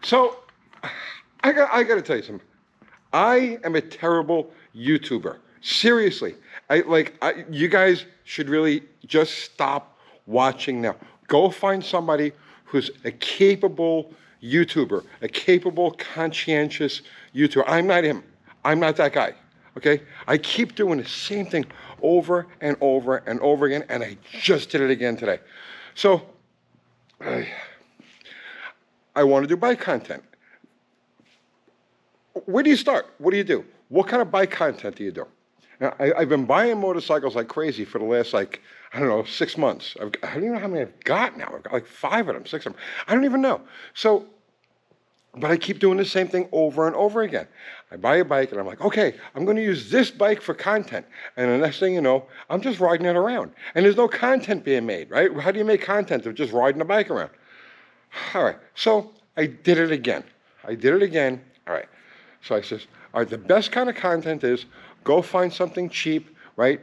So, I got to tell you something. I am a terrible YouTuber. Seriously, you guys should really just stop watching now. Go find somebody who's a capable YouTuber, a capable, conscientious YouTuber. I'm not him. I'm not that guy. Okay? I keep doing the same thing over and over and over again, and I just did it again today. So, I want to do bike content. Where do you start? What do you do? What kind of bike content do you do? Now, I've been buying motorcycles like crazy for the last, like, I don't know, 6 months. I don't even know how many I've got now. I've got like 5 of them, 6 of them. I don't even know. So, but I keep doing the same thing over and over again. I buy a bike and I'm like, okay, I'm going to use this bike for content. And the next thing you know, I'm just riding it around. And there's no content being made, right? How do you make content of just riding a bike around? All right, so I did it again. All right. So I says, all right, the best kind of content is go find something cheap, right?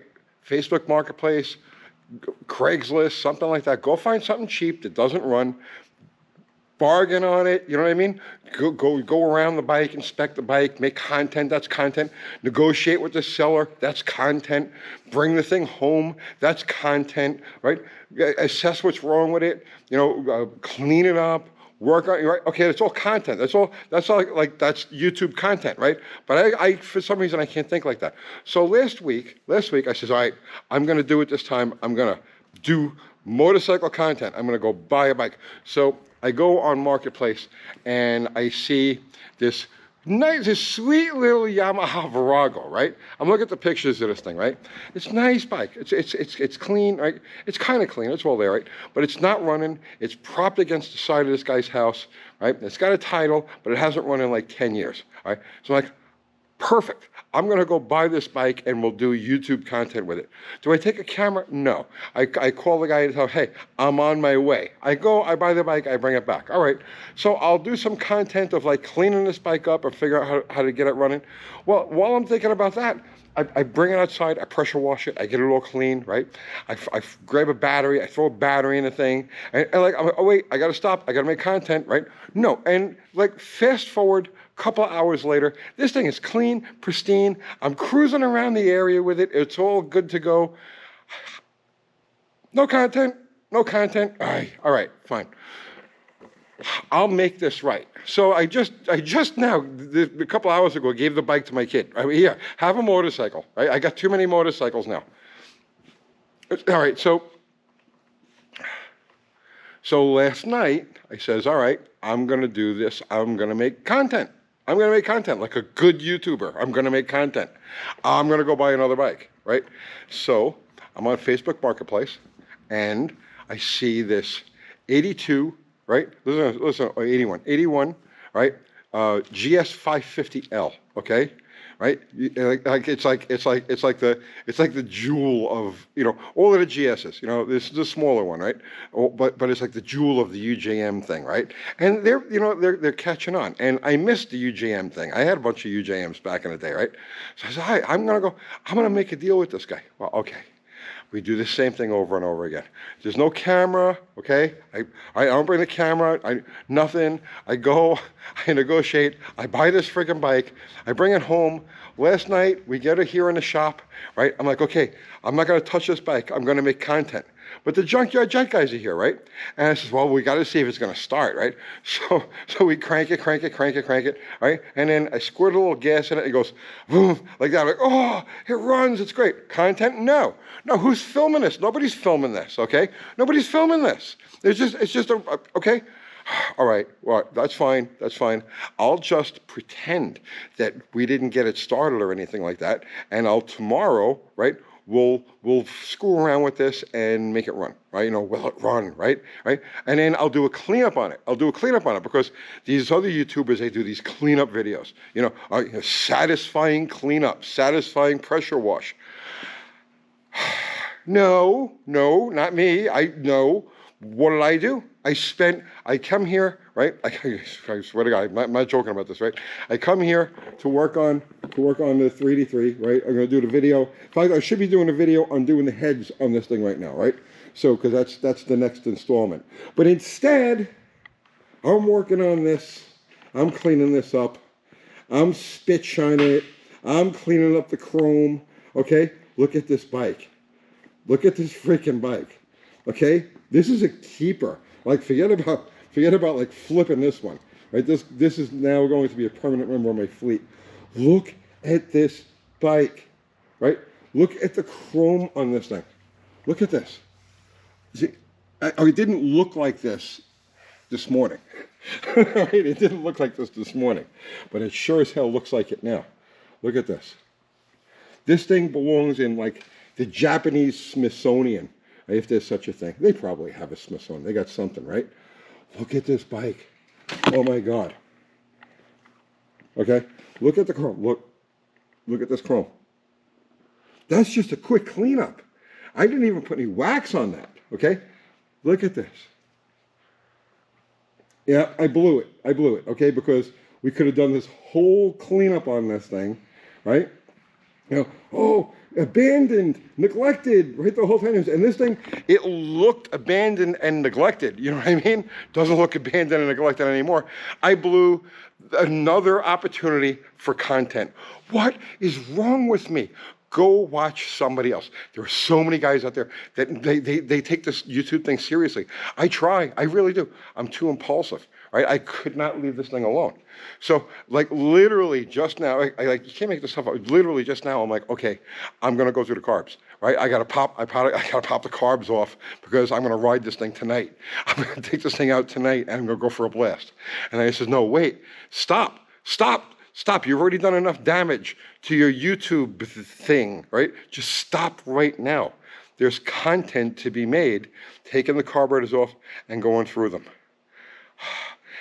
Facebook Marketplace, Craigslist, something like that. Go find something cheap that doesn't run. Bargain on it, you know what I mean? Go around the bike, inspect the bike, make content, that's content. Negotiate with the seller, that's content. Bring the thing home, that's content, right? Assess what's wrong with it, clean it up, work on it, right? Okay, that's all content. That's all like that's YouTube content, right? But I for some reason I can't think like that. So last week I says, all right, I'm gonna do it this time. I'm gonna do motorcycle content. I'm gonna go buy a bike. So I go on Marketplace and I see this sweet little Yamaha Virago, right? I'm looking at the pictures of this thing, right? It's a nice bike. It's clean, right? It's kind of clean. It's all there, right? But it's not running. It's propped against the side of this guy's house, right? It's got a title, but it hasn't run in like 10 years, all right? So I'm like, perfect. I'm going to go buy this bike and we'll do YouTube content with it. Do I take a camera? No. I call the guy and tell him, hey, I'm on my way. I buy the bike, I bring it back. All right. So I'll do some content of like cleaning this bike up and figure out how to get it running. Well, while I'm thinking about that, I bring it outside, I pressure wash it, I get it all clean, right? I grab a battery, I throw a battery in the thing, and like, oh wait, I gotta stop, I gotta make content, right? No, and like fast forward a couple of hours later, this thing is clean, pristine, I'm cruising around the area with it, it's all good to go. No content, all right, fine. I'll make this right. So I just now, a couple hours ago, gave the bike to my kid. I mean, here, have a motorcycle. Right? I got too many motorcycles now. All right, so last night, I says, all right, I'm going to do this. I'm going to make content. I'm going to make content like a good YouTuber. I'm going to make content. I'm going to go buy another bike, right? So I'm on Facebook Marketplace, and I see this 82, right? Listen, 81, right? GS 550L, okay? Right? It's like the jewel of, all of the GSs. This is the smaller one, right? But it's like the jewel of the UJM thing, right? And they're catching on. And I missed the UJM thing. I had a bunch of UJMs back in the day, right? So I said, hi, I'm gonna make a deal with this guy. Well, okay. We do the same thing over and over again. There's no camera, okay? I don't bring the camera, nothing. I go, I negotiate, I buy this friggin' bike, I bring it home. Last night, we get it here in the shop, right? I'm like, okay, I'm not gonna touch this bike, I'm gonna make content. But the Junkyard Jet guys are here, right? And I says, well, we gotta see if it's gonna start, right? So we crank it, right? And then I squirt a little gas in it, and it goes, boom, like that. I'm like, oh, it runs, it's great. Content? No, who's filming this? Nobody's filming this, okay? Nobody's filming this. It's just okay? All right, well, that's fine. I'll just pretend that we didn't get it started or anything like that, and I'll tomorrow, right, we'll screw around with this and make it run, right? Will it run, right? And then I'll do a cleanup on it. Because these other YouTubers, they do these cleanup videos, satisfying cleanup, satisfying pressure wash. No, not me. What did I do? I come here, right? I swear to God, I'm not joking about this, right? I come here to work on the 3D3, right? I'm going to do the video. In fact, I should be doing a video on doing the heads on this thing right now, right? So, because that's the next installment. But instead, I'm working on this I'm cleaning this up. I'm spit shining it. I'm cleaning up the chrome. Okay? Look at this bike. Look at this freaking bike. Okay? This is a keeper. Like forget about like flipping this one. Right? This is now going to be a permanent member of my fleet. Look at this bike. Right? Look at the chrome on this thing. Look at this. See, it didn't look like this morning. Right? It didn't look like this morning, but it sure as hell looks like it now. Look at this. This thing belongs in like the Japanese Smithsonian, if there's such a thing. They probably have a Smithsonian. They got something, right? Look at this bike. Oh my God. Okay? Look at the chrome. Look at this chrome. That's just a quick cleanup. I didn't even put any wax on that. Okay? Look at this. Yeah, I blew it, okay? Because we could have done this whole cleanup on this thing, right? You know, oh, abandoned, neglected, right, the whole time. And this thing, it looked abandoned and neglected, you know what I mean? Doesn't look abandoned and neglected anymore. I blew another opportunity for content. What is wrong with me? Go watch somebody else. There are so many guys out there that they take this YouTube thing seriously. I try, I really do. I'm too impulsive, right? I could not leave this thing alone. So like literally just now, you can't make this stuff up. Literally just now, I'm like, okay, I'm gonna go through the carbs, right? I gotta pop the carbs off because I'm gonna ride this thing tonight. I'm gonna take this thing out tonight and I'm gonna go for a blast. And I says, no, wait, stop. You've already done enough damage to your YouTube thing, right? Just stop right now. There's content to be made, taking the carburetors off and going through them.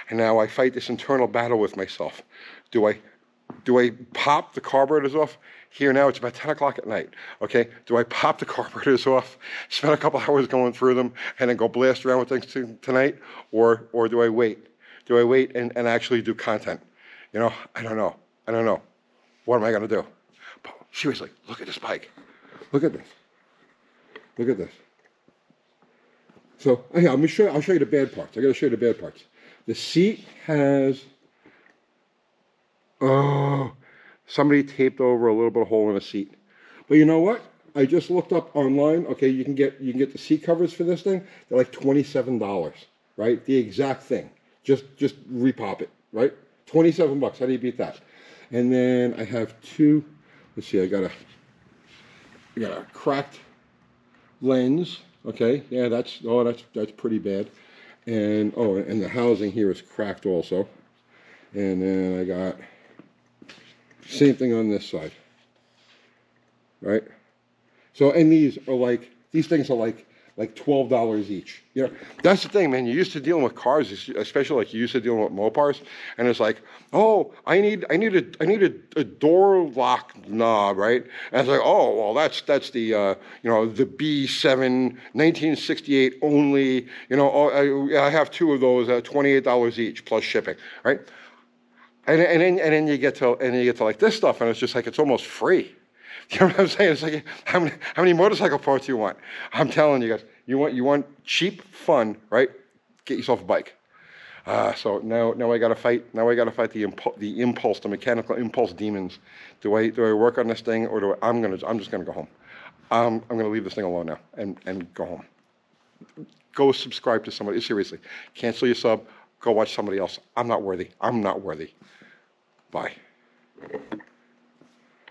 And now I fight this internal battle with myself. Do I pop the carburetors off? Here now, it's about 10 o'clock at night, okay? Do I pop the carburetors off, spend a couple hours going through them, and then go blast around with things tonight? Or do I wait? Do I wait and actually do content? You know, I don't know. What am I going to do? But seriously, look at this bike. Look at this. So, yeah, I'll show you the bad parts. I got to show you the bad parts. The seat has, somebody taped over a little bit of hole in the seat. But you know what? I just looked up online. Okay, you can get the seat covers for this thing. They're like $27, right? The exact thing. Just repop it, right? $27. How do you beat that? And then I have two. Let's see. I got a cracked lens. Okay. Yeah, that's pretty bad. And and the housing here is cracked also. And then I got same thing on this side. Right. So and these things are like $12 each. You know, that's the thing, man. You're used to dealing with cars, especially like you used to dealing with Mopars, and it's like, oh, I need a door lock knob, right? And it's like, oh, well, that's the the B7 1968 only. You know, I have two of those at $28 each plus shipping, right? And then you get to like this stuff, and it's just like it's almost free. You know what I'm saying? It's like how many motorcycle parts do you want? I'm telling you guys, you want cheap fun, right? Get yourself a bike. So now I got to fight. Now I got to fight the impulse, the mechanical impulse demons. Do I work on this thing, or I'm just gonna go home. I'm gonna leave this thing alone now and go home. Go subscribe to somebody. Seriously, cancel your sub. Go watch somebody else. I'm not worthy. Bye.